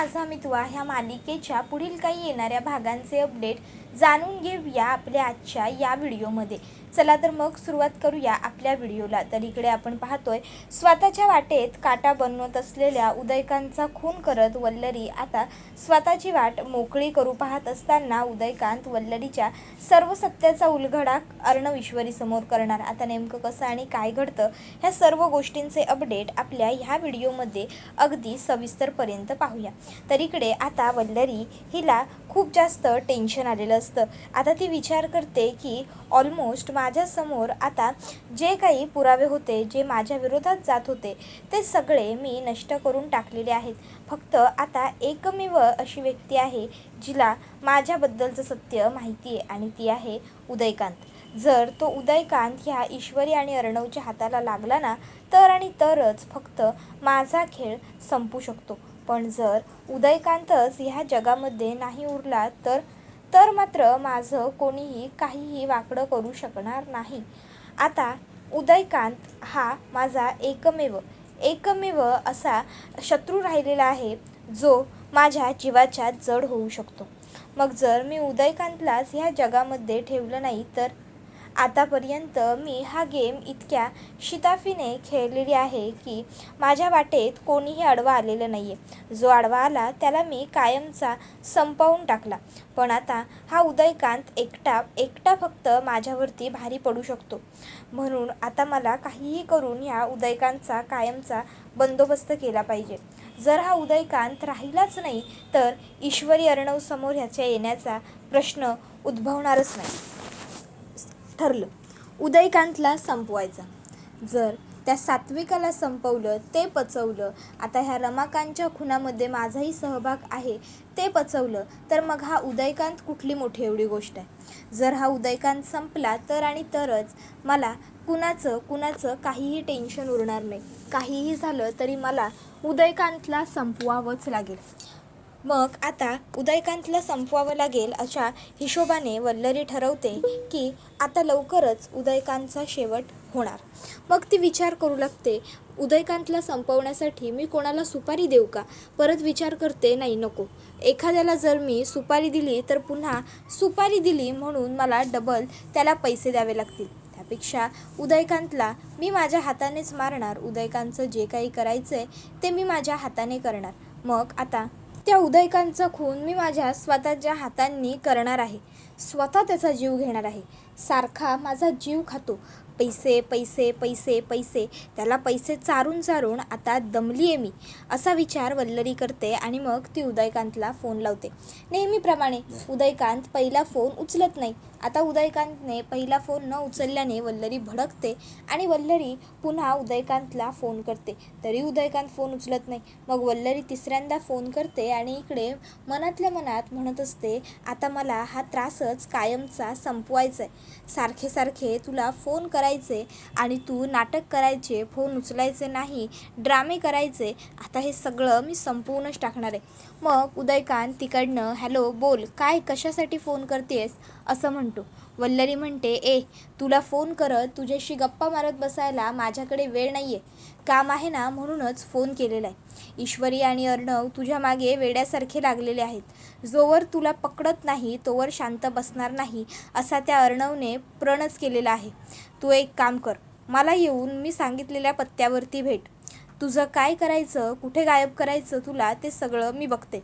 माझा मितवा ह्या मालिकेच्या पुढील काही येणाऱ्या भागांचे अपडेट जाणून घेऊया आपल्या आजच्या या व्हिडिओमध्ये। चला तर मग सुरुवात करूया आपल्या व्हिडिओला। तर इकडे आपण पाहतोय स्वतःच्या वाटेत काटा बनवत असलेल्या उदयकांतचा खून करत वल्लरी आता स्वतःची वाट मोकळी करू पाहत असताना उदयकांत वल्लरीच्या सर्व सत्याचा उलगडा अर्णव ईश्वरी समोर करणार। आता नेमकं कसं आणि काय घडतं ह्या सर्व गोष्टींचे अपडेट आपल्या ह्या व्हिडिओमध्ये अगदी सविस्तरपर्यंत पाहूया। तर इकडे आता वल्लरी हिला खूप जास्त टेन्शन आलेलं असतं। आता ती विचार करते की ऑलमोस्ट माझ्यासमोर आता जे काही पुरावे होते, जे माझ्या विरोधात जात होते, ते सगळे मी नष्ट करून टाकलेले आहेत। फक्त आता एकमेव अशी व्यक्ती आहे जिला माझ्याबद्दलचं सत्य माहिती आहे आणि ती आहे उदयकांत। जर तो उदयकांत ह्या ईश्वरी आणि अर्णवच्या हाताला लागला ना, तर आणि तरच फक्त माझा खेळ संपू शकतो। पण जर उदयकांतच ह्या जगामध्ये नाही उरला तर मात्र माझं कोणीही काहीही वाकडं करू शकणार नाही। आता उदयकांत हा माझा एकमेव असा शत्रू राहिलेला आहे जो माझ्या जीवाच्या जड होऊ शकतो। मग जर मी उदयकांतलाच ह्या जगामध्ये ठेवलं नाही तर आतापर्यंत मी हा गेम इतक्या शिताफीने खेळलेली आहे की माझ्या वाटेत कोणीही आडवा आलेलं नाही आहे। जो आडवा आला त्याला मी कायमचा संपवून टाकला। पण आता हा उदयकांत एकटा फक्त माझ्यावरती भारी पडू शकतो। म्हणून आता मला काहीही करून ह्या उदयकांतचा कायमचा बंदोबस्त केला पाहिजे। जर हा उदयकांत राहिलाच नाही तर ईश्वरी अर्णव समोर ह्याच्या येण्याचा प्रश्न उद्भवणारच नाही। ठरलं, उदयकांतला संपवायचा। जर त्या सात्विकाला संपवलं, ते पचवलं, आता ह्या रमाकांतच्या खुनामध्ये माझाही सहभाग आहे ते पचवलं, तर मग हा उदयकांत कुठली मोठी एवढी गोष्ट आहे। जर हा उदयकांत संपला तर आणि तरच मला कुणाचं काहीही टेन्शन उरणार नाही। काहीही झालं तरी मला उदयकांतला संपवावंच लागेल। मग आता उदयकांतला संपवावं लागेल अशा हिशोबाने वल्लरी ठरवते की आता लवकरच उदयकांतचा शेवट होणार। मग ती विचार करू लागते, उदयकांतला संपवण्यासाठी मी कोणाला सुपारी देऊ का? परत विचार करते, नाही नको, एखाद्याला जर मी सुपारी दिली तर पुन्हा सुपारी दिली म्हणून मला डबल त्याला पैसे द्यावे लागतील। त्यापेक्षा उदयकांतला मी माझ्या हातानेच मारणार। उदयकांतचं जे काही करायचं आहे ते मी माझ्या हाताने करणार। मग आता त्या उदयकांतचा खून मी माझ्या स्वतःच्या हातांनी करणार आहे। स्वतः त्याचा जीव घेणार आहे। सारखा माझा जीव खातो, पैसे पैसे पैसे पैसे, त्याला पैसे चारून आता दमली आहे मी, असा विचार वल्लरी करते। आणि मग ती उदयकांतला फोन लावते। नेहमीप्रमाणे उदयकांत पहिला फोन उचलत नाही। आता उदयकांतने पहिला फोन न उचलल्याने वल्लरी भडकते आणि वल्लरी पुन्हा उदयकांतला फोन करते, तरी उदयकांत फोन उचलत नाही। मग वल्लरी तिसऱ्यांदा फोन करते आणि इकडे मनातल्या मनात म्हणत असते, आता मला हा त्रासच कायमचा संपवायचा आहे। सारखे तुला फोन करायचे आणि तू नाटक करायचे, फोन उचलायचे नाही, ड्रामे करायचे, आता हे सगळं मी संपवूनच टाकणार आहे। मग उदयकांत तिकडनं हॅलो बोल, काय कशासाठी फोन करतेस असं म्हणतो। वल्लरी म्हणते, तुला फोन करत तुझ्याशी गप्पा मारत बसायला माझ्याकडे वेळ नाही आहे, काम आहे ना, म्हणूनच फोन केलेला आहे। ईश्वरी आणि अर्णव तुझ्या मागे वेड्यासारखे लागलेले आहेत। जोवर तुला पकडत नाही तोवर शांत बसणार नाही असा त्या अर्णवने प्रणच केलेला आहे। तू एक काम कर, मला येऊन मी सांगितलेल्या पत्त्यावरती भेट। तुझं काय करायचं, कुठे गायब करायचं तुला, ते सगळं मी बघते।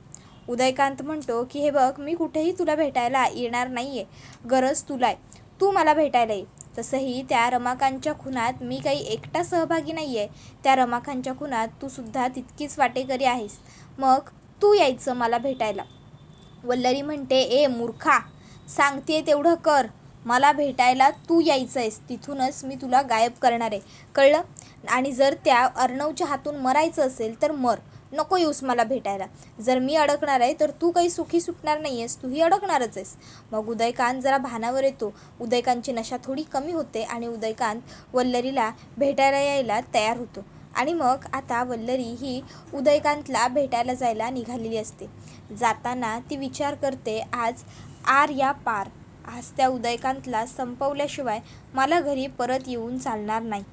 उदयकांत म्हणतो की हे बघ, मी कुठेही तुला भेटायला येणार नाही आहे, गरज तुला आहे, तू मला भेटायला ये। तसंही त्या रमाकांतच्या खुनात मी काही एकटा सहभागी नाही आहे, त्या रमाकांतच्या खुनात तू सुद्धा तितकीच वाटेकरी आहेस, मग तू यायचं मला भेटायला। वल्लरी म्हणते, मूर्खा, सांगते तेवढं कर, मला भेटायला तू यायचं आहेस, तिथूनच मी तुला गायब करणार आहे, कळलं? आणि जर त्या अर्णवच्या हातून मरायचं असेल तर मर, नको येऊस मला भेटायला। जर मी अडकणार आहे तर तू काही सुखी सुटणार नाही आहेस, तूही अडकणारच आहेस। मग उदयकांत जरा भानावर येतो। उदयकांतची नशा थोडी कमी होते आणि उदयकांत वल्लरीला भेटायला यायला तयार होतो। आणि मग आता वल्लरी ही उदयकांतला भेटायला जायला निघालेली असते। जाताना ती विचार करते, आज आर या पार, आज त्या उदयकांतला संपवल्याशिवाय मला घरी परत येऊन चालणार नाही।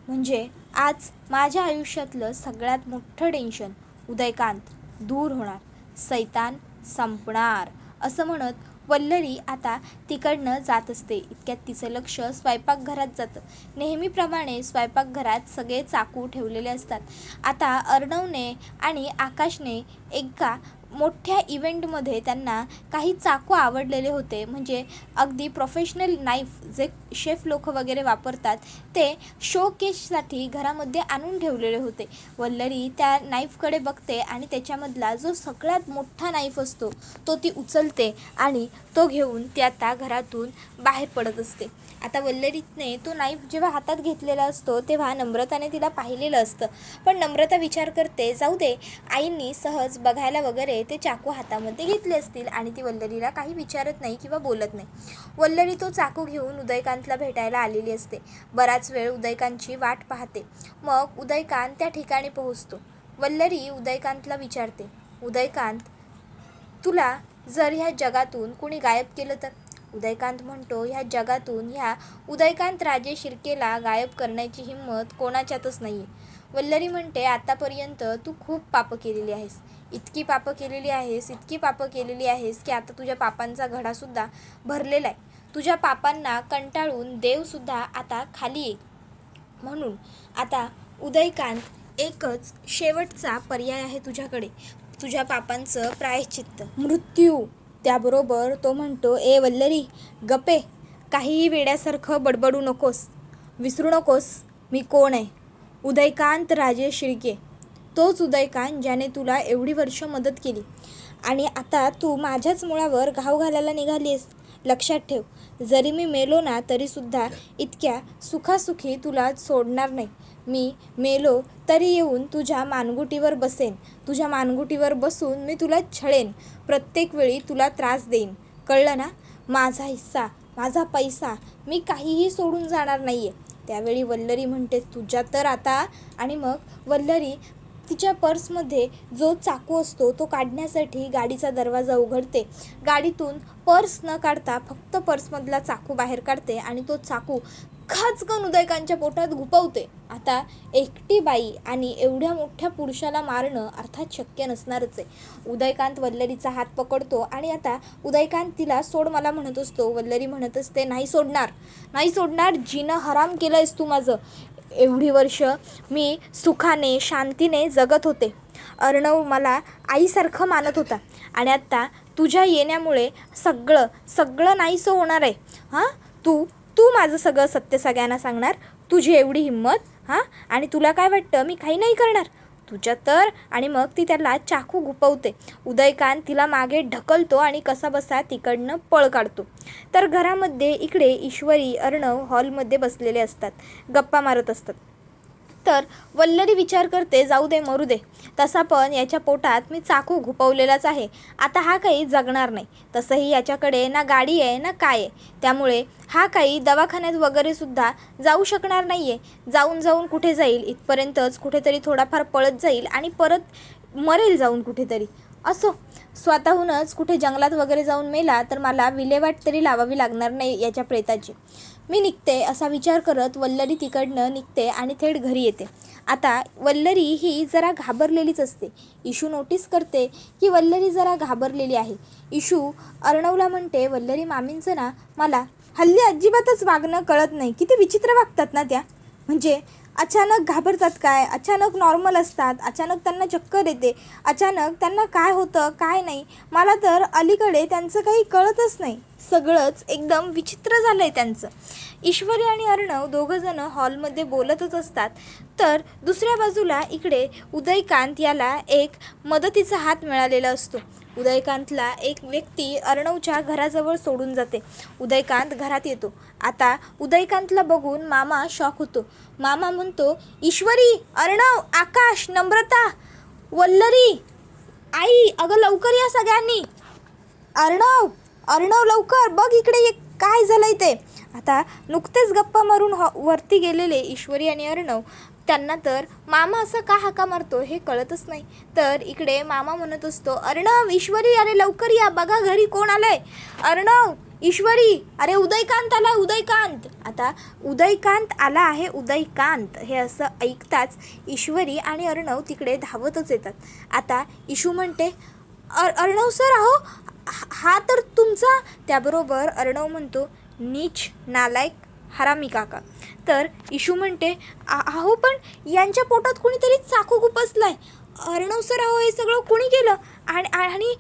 म्हणजे आज माझ्या आयुष्यातलं सगळ्यात मोठं टेन्शन उदयकांत दूर होणार, सैतान संपणार असं म्हणत वल्लरी आता तिकडनं जात असते. इतक्यात तिचं लक्ष स्वयंपाकघरात जातं. नेहमीप्रमाणे स्वयंपाकघरात सगळे चाकू ठेवलेले असतात. आता अर्णवने आणि आकाशने एका मोठ्या इव्हेंटमध्ये त्यांना काही चाकू आवडलेले होते. म्हणजे अगदी प्रोफेशनल नाईफ जे शेफ लोक वगैरे वापरतात ते शोकेससाठी घरामध्ये आणून ठेवलेले होते. वल्लरी त्या नाईफकडे बघते आणि त्याच्यामधला जो सगळ्यात मोठा नाईफ असतो तो ती उचलते आणि तो घेऊन ती आता घरातून बाहेर पडत असते. आता वल्लरीने तो नाईफ जेव्हा हातात घेतलेला असतो तेव्हा नम्रताने तिला पाहिलेलं असतं. पण नम्रता विचार करते, जाऊ दे, आईंनी सहज बघायला वगैरे ते चाकू हातामध्ये घेतले असतील आणि ती वल्लरीला काही विचारत नाही किंवा बोलत नाही. वल्लरी तो चाकू घेऊन उदयकांतला भेटायला आलेली असते. बराच वेळ उदयकांतची वाट पाहते. मग उदयकांत त्या ठिकाणी पोहोचतो. वल्लरी उदयकांतला विचारते, उदयकांत, तुला जर ह्या जगातून कुणी गायब केलं तर? उदयकांत म्हणतो, ह्या जगातून ह्या उदयकांत राजे शिर्केला गायब करण्याची हिंमत कोणाच्यातच नाही आहे. वल्लरी म्हणते, आतापर्यंत तू खूप पापं केलेली आहेस, इतकी पापं केलेली आहेस की आता तुझ्या पापांचा घडासुद्धा भरलेला आहे. तुझ्या पापांना कंटाळून देवसुद्धा आता खाली येईल. म्हणून आता उदयकांत एकच शेवटचा पर्याय आहे तुझ्याकडे, तुझ्या पापांचं प्रायश्चित्त, मृत्यू. त्याबरोबर तो म्हणतो, ए वल्लरी, गप्पे, काहीही वेड्यासारखं बडबडू नकोस, विसरू नकोस मी कोण आहे. उदयकांत राजे शिर्के, तोच उदयकांत ज्याने तुला एवढी वर्ष मदत केली आणि आता तू माझ्याच मुळावर घाव घालायला निघालीस. लक्षात ठेव, जरी मी मेलो ना तरीसुद्धा इतक्या सुखासुखी तुला सोडणार नाही. मी मेलो तरी येऊन तुझ्या मानगुटीवर बसेन, तुझ्या मानगुटीवर बसून मी तुला छळेन, प्रत्येक वेळी तुला त्रास देईन, कळलं ना? माझा हिस्सा, माझा पैसा, मी काहीही सोडून जाणार नाही आहे. त्यावेळी वल्लरी म्हणते, तुझ्या तर आता. आणि मग वल्लरी तिच्या पर्समध्ये जो चाकू असतो तो काढण्यासाठी गाडीचा दरवाजा उघडते. गाडीतून पर्स न काढता फक्त पर्समधला चाकू बाहेर काढते आणि तो चाकू खाचकन उदयकांतच्या पोटात घुपवते. आता एकटी बाई आणि एवढ्या मोठ्या पुरुषाला मारणं अर्थात शक्य नसणारच आहे. उदयकांत वल्लरीचा हात पकडतो आणि आता उदयकांत तिला सोड मला म्हणत असतो. वल्लरी म्हणत असते, नाही सोडणार, नाही सोडणार, जीनं हराम केलं आहेस तू माझं. एवढी वर्ष मी सुखाने शांतीने जगत होते. अर्णव मला आईसारखं मानत होता आणि आत्ता तुझ्या येण्यामुळे सगळं नाहीसं होणार आहे. हां, तू माझं सगळं सत्य सगळ्यांना सांगणार, तुझी एवढी हिंमत? हां, आणि तुला काय वाटतं मी काही नाही करणार? तुझ्या तर. आणि मग ती त्याला चाकू घुपवते. उदयकांत तिला मागे ढकलतो आणि कसाबसा तिकडनं पळ काढतो. तर घरामध्ये इकडे ईश्वरी, अर्णव हॉलमध्ये बसलेले असतात, गप्पा मारत असतात. तर वल्लरी विचार करते, जाऊ दे, मरू दे, तसा पण याच्या पोटात मी चाकू घुपवलेलाच आहे, आता हा काही जगणार नाही. तसंही याच्याकडे ना गाडी आहे ना काय आहे, त्यामुळे हा काही दवाखान्यात वगैरेसुद्धा जाऊ शकणार नाही आहे. जाऊन कुठे जाईल, इथपर्यंतच कुठेतरी थोडाफार पळत जाईल आणि परत मरेल जाऊन कुठेतरी. असो, स्वतःहूनच कुठे जंगलात वगैरे जाऊन मेला तर मला विल्हेवाट तरी लावावी लागणार नाही याच्या प्रेताची. मी निघते असा विचार करत वल्लरी तिकडनं निघते आणि थेट घरी येते. आता वल्लरी ही जरा घाबरलेलीच असते. इशू नोटीस करते की वल्लरी जरा घाबरलेली आहे. इशू अर्णवला म्हणते, वल्लरी मामींचं ना मला हल्ली अजिबातच वागणं कळत नाही, किती विचित्र वागतात ना त्या. म्हणजे अचानक घाबरतात काय, अचानक नॉर्मल असतात, अचानक त्यांना चक्कर येते, अचानक त्यांना काय होतं काय नाही, मला तर अलीकडे त्यांचं काही कळतच नाही. सगळंच एकदम विचित्र झालं आहे त्यांचं. ईश्वरी आणि अर्णव दोघंजणं हॉलमध्ये बोलतच असतात. तर दुसऱ्या बाजूला इकडे उदयकांत याला एक मदतीचा हात मिळालेला असतो. उदयकांतला एक व्यक्ती अर्णवच्या घराजवळ सोडून जाते. उदयकांत घरात येतो. आता उदयकांतला बघून मामा शॉक होतो. मामा म्हणतो, ईश्वरी, अर्णव, आकाश, नम्रता, वल्लरी, आई, अगं लवकर या सगळ्यांनी. अर्णव लवकर बघ इकडे, काय झालंय ते. आता नुकतेच गप्पा मारून वरती गेलेले ईश्वरी आणि अर्णव, त्यांना तर मामा असं का हाका मारतो हे कळतच नाही. तर इकडे मामा म्हणत असतो, अर्णव, ईश्वरी, अरे लवकर या, बघा घरी कोण आलंय. अर्णव, ईश्वरी, अरे उदयकांत आला, उदयकांत. आता उदयकांत आला आहे, उदयकांत हे असं ऐकताच ईश्वरी आणि अर्णव तिकडे धावतच येतात. आता ईशू म्हणते, अर्णव सर, अहो हा तर तुमचा. त्याबरोबर अर्णव म्हणतो, नीच, नालायक, हरामी काका. तर ईशू म्हणते, अहो पण यांच्या पोटात कुणीतरी चाकू खुपसलाय. अर्णव सर, अहो हे सगळं कुणी केलं? आणि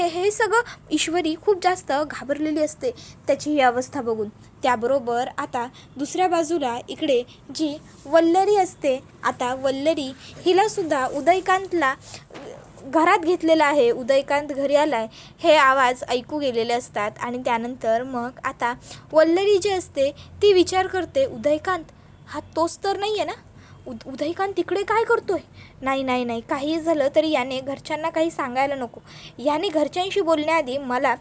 हे सगळं. ईश्वरी खूप जास्त घाबरलेली असते त्याची ही अवस्था बघून. त्याबरोबर आता दुसऱ्या बाजूला इकडे जी वल्लरी असते, आता वल्लरी हिलासुद्धा उदयकांतला घरात घेतलेला आहे, उदयकांत घरी आला आहे हे आवाज ऐकू गेलेले असतात. आणि त्यानंतर मग आता वल्लरी जी असते ती विचार करते, उदयकांत हा तोच तर नाही आहे ना? उदयकांत तिकडे काय करतोय? नाही, काही झालं तरी याने घरच्यांना काही सांगायला नको. याने घरच्यांशी बोलण्याआधी मला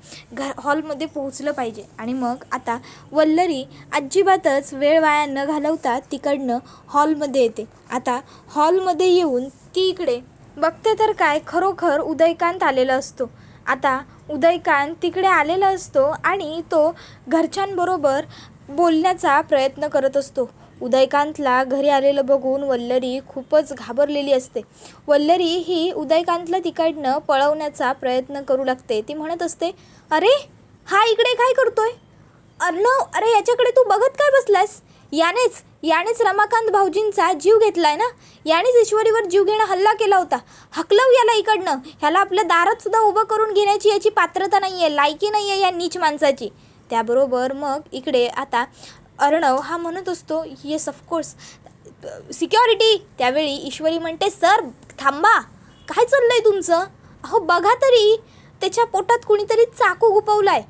हॉलमध्ये पोहोचलं पाहिजे. आणि मग आता वल्लरी अजिबातच वेळ वाया न घालवता तिकडनं हॉलमध्ये येते. आता हॉलमध्ये येऊन ती इकडे बघते तर काय, खरोखर उदयकांत आलेला असतो. आता उदयकांत तिकडे आलेला असतो आणि तो घरच्यांबरोबर बोलण्याचा प्रयत्न करत असतो. उदयकांतला घरी आलेलं बघून वल्लरी खूपच घाबरलेली असते. वल्लरी ही उदयकांतला तिकडनं पळवण्याचा प्रयत्न करू लागते. ती म्हणत असते, अरे हा इकडे काय करतोय? अर्णव, अरे याच्याकडे तू बघत काय बसलास? यानेच रमाकांत भाऊजींचा जीव घेतलाय ना? यानेच ईश्वरीवर जीव घेणं हल्ला केला होता. हकलव याला इकडनं. ह्याला आपल्या दारात सुद्धा उभं करून घेण्याची याची पात्रता नाही आहे, लायकी नाही आहे या नीच माणसाची. त्याबरोबर मग इकडे आता अर्णव हा म्हणत असतो, येस ऑफकोर्स, सिक्युरिटी. त्यावेळी ईश्वरी म्हणते, सर थांबा, काय चाललंय तुमचं? अहो बघा तरी, त्याच्या पोटात कुणीतरी चाकू घुपवलाय.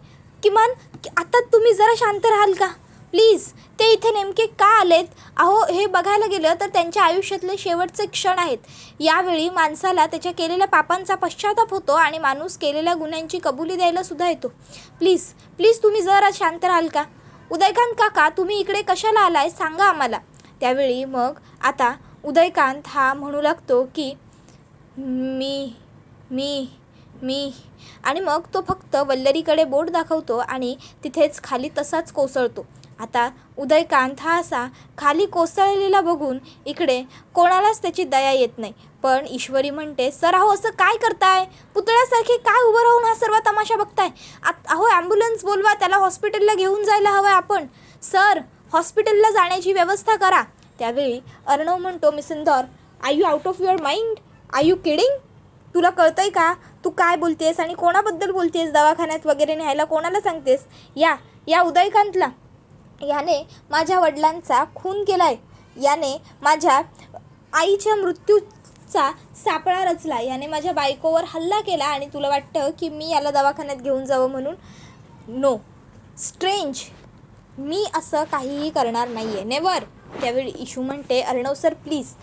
किमान आता तुम्ही जरा शांत राहाल का प्लीज? ते इथे नेमके का आलेत? अहो हे बघायला गेलं तर त्यांच्या आयुष्यातले शेवटचे क्षण आहेत. यावेळी माणसाला त्याच्या केलेल्या पापांचा पश्चाताप होतो आणि माणूस केलेल्या गुन्ह्यांची कबुली द्यायला सुद्धा येतो. प्लीज तुम्ही जरा शांत राहाल का? उदयकांत काका, तुम्ही इकडे कशाला आलाय सांगा आम्हाला. त्यावेळी मग आता उदयकांत हा म्हणू लागतो की मी आणि मग तो फक्त वल्लरीकडे बोट दाखवतो आणि तिथेच खाली तसाच कोसळतो. आता उदयकांत हा असा खाली कोसळलेला बघून इकडे कोणालाच त्याची दया येत नाही. पण ईश्वरी म्हणते, सर अहो असं काय करताय? पुतळ्यासारखे काय उभं राहून हा सर्व तमाशा बघताय? अहो ॲम्ब्युलन्स बोलवा, त्याला हॉस्पिटलला घेऊन जायला हवं आहे आपण. सर हॉस्पिटलला जाण्याची व्यवस्था करा. त्यावेळी अर्णव म्हणतो, मिसिंदर, are you out of your mind? Are you kidding? तुला कळतंय का तू काय बोलतेस आणि कोणाबद्दल बोलतेस? दवाखान्यात वगैरे न्यायला कोणाला सांगतेस? या उदयकांतला, याने माझ्या वडिलांचा खून केला आहे, याने माझ्या आईच्या मृत्यूचा सापळा रचला, याने माझ्या बायकोवर हल्ला केला आणि तुला वाटतं की मी याला दवाखान्यात घेऊन जावं म्हणून? नो, स्ट्रेंज, मी असं काहीही करणार नाही आहे, नेवर. त्यावेळी इशू म्हणते, अर्णव सर प्लीज,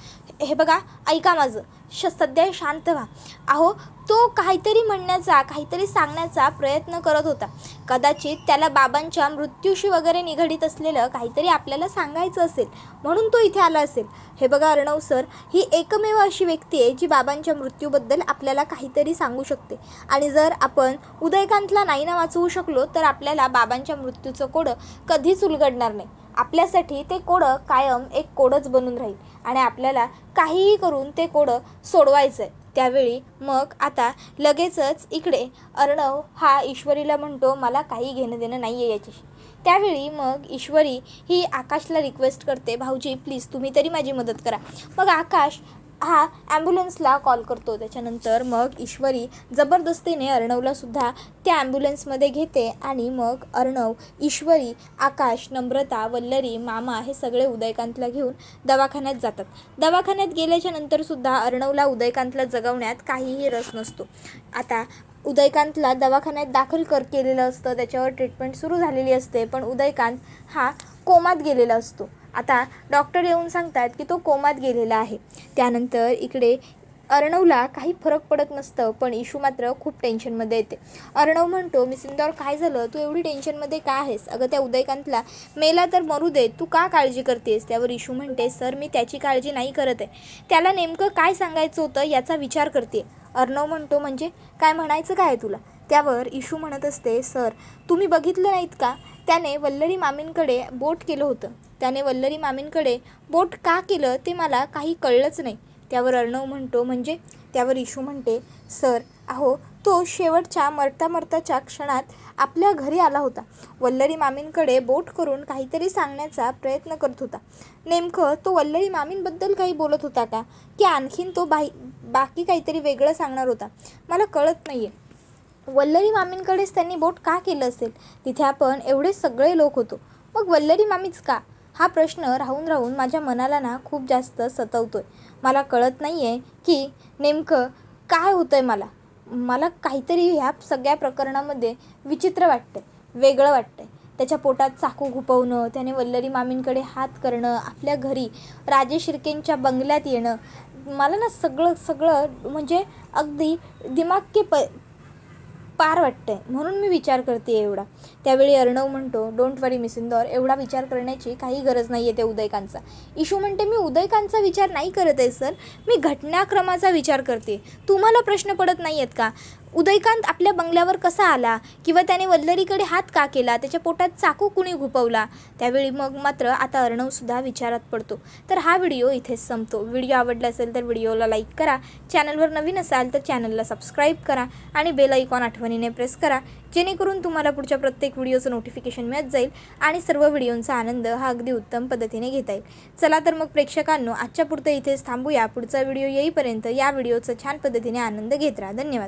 हे बघा ऐका माझं, सध्या शांत व्हा. अहो तो काहीतरी म्हणण्याचा, काहीतरी सांगण्याचा प्रयत्न करत होता. कदाचित त्याला बाबांच्या मृत्यूशी वगैरे निगडीत असलेलं काहीतरी आपल्याला सांगायचं असेल म्हणून तो इथे आला असेल. हे बघा अर्णव सर, ही एकमेव अशी व्यक्ती आहे जी बाबांच्या मृत्यूबद्दल आपल्याला काहीतरी सांगू शकते. आणि जर आपण उदयकांतला नाही ना वाचवू शकलो तर आपल्याला बाबांच्या मृत्यूचं कोडं कधीच उलगडणार नाही. आपल्यासाठी ते कोडं कायम एक कोडच बनून राहील आणि आपल्याला काहीही करून ते कोडं सोडवायचं आहे. त्यावेळी मग आता लगेचच इकडे अर्णव हा ईश्वरीला म्हणतो, मला काही घेणं देणं नाही आहे याच्याशी. त्यावेळी मग ईश्वरी ही आकाशला रिक्वेस्ट करते, भाऊजी प्लीज तुम्ही तरी माझी मदत करा. मग आकाश हा ॲम्ब्युलन्सला कॉल करतो. त्याच्यानंतर मग ईश्वरी जबरदस्तीने अर्णवलासुद्धा त्या ॲम्ब्युलन्समध्ये घेते आणि मग अर्णव, ईश्वरी, आकाश, नम्रता, वल्लरी, मामा हे सगळे उदयकांतला घेऊन दवाखान्यात जातात. दवाखान्यात गेल्याच्या नंतरसुद्धा अर्णवला उदयकांतला जगवण्यात काहीही रस नसतो. आता उदयकांतला दवाखान्यात दाखल केलेलं असतं, त्याच्यावर ट्रीटमेंट सुरू झालेली असते, पण उदयकांत हा कोमात गेलेला असतो. आता डॉक्टर येऊन सांगतात की तो कोमात गेलेला आहे. त्यानंतर इकडे अर्णवला काही फरक पडत नसतं, पण इशू मात्र खूप टेन्शनमध्ये येते. अर्णव म्हणतो, मिसिंदर काय झालं, तू एवढी टेन्शनमध्ये का आहेस? अगं त्या उदयकांतला मेला तर मरू दे, तू का काळजी करतेस? त्यावर इशू म्हणते, सर मी त्याची काळजी नाही करत आहे, त्याला नेमकं काय सांगायचं होतं याचा विचार करते. अर्णव म्हणतो, म्हणजे काय म्हणायचं काय तुला? त्यावर इशू म्हणत असते, सर तुम्ही बघितलं नाहीत का, त्याने वल्लरी मामींकडे बोट केलं होतं. त्याने वल्लरी मामींकडे बोट का केलं ते मला काही कळलंच नाही. त्यावर अर्णव म्हणतो, म्हणजे? त्यावर इशू म्हणते, सर अहो तो शेवटच्या मरताच्या क्षणात आपल्या घरी आला होता. वल्लरी मामींकडे बोट करून काहीतरी सांगण्याचा प्रयत्न करत होता. नेमकं तो वल्लरी मामींबद्दल काही बोलत होता का, की आणखीन तो बाकी काहीतरी वेगळं सांगणार होता, मला कळत नाही आहे. वल्लरी मामींकडेच त्यांनी बोट का केलं असेल? तिथे आपण एवढे सगळे लोक होतो, मग वल्लरी मामीच का? हा प्रश्न राहून माझ्या मनाला ना खूप जास्त सतवतोय. मला कळत नाही आहे की नेमकं काय होतं आहे. मला काहीतरी ह्या सगळ्या प्रकरणामध्ये विचित्र वाटतंय, वेगळं वाटतंय. त्याच्या पोटात चाकू घुपवणं, त्याने वल्लरी मामींकडे हात करणं, आपल्या घरी राजेश शिर्केंच्या बंगल्यात येणं, मला ना सगळं म्हणजे अगदी दिमाग के पार वाटतंय. म्हणून मी विचार करते एवढा. त्यावेळी अर्णव म्हणतो, डोंट वरी मिस इंदौर, एवढा विचार करण्याची काही गरज नाही आहे ते उदयकांतचा. इशू म्हणते, मी उदयकांतचा विचार नाही करत आहे सर, मी घटनाक्रमाचा विचार करते. तुम्हाला प्रश्न पडत नाही आहेत का? उदयकांत आपल्या बंगल्यावर कसा आला, किंवा त्याने वल्लरीकडे हात का केला, त्याच्या पोटात चाकू कुणी घुपवला? त्यावेळी मग मात्र आता अर्णवसुद्धा विचारात पडतो. तर हा व्हिडिओ इथेच संपतो. व्हिडिओ आवडला असेल तर व्हिडिओला लाईक करा, चॅनलवर नवीन असाल तर चॅनलला सबस्क्राईब करा आणि बेल आयकॉन आठवणीने प्रेस करा, जेणेकरून तुम्हाला पुढच्या प्रत्येक व्हिडिओचं नोटिफिकेशन मिळत जाईल आणि सर्व व्हिडिओंचा आनंद हा अगदी उत्तम पद्धतीने घेता येईल. चला तर मग प्रेक्षकांनो, आजच्या पुरतं इथेच थांबूया. पुढचा व्हिडिओ येईपर्यंत या व्हिडिओचा छान पद्धतीने आनंद घेत राहा. धन्यवाद.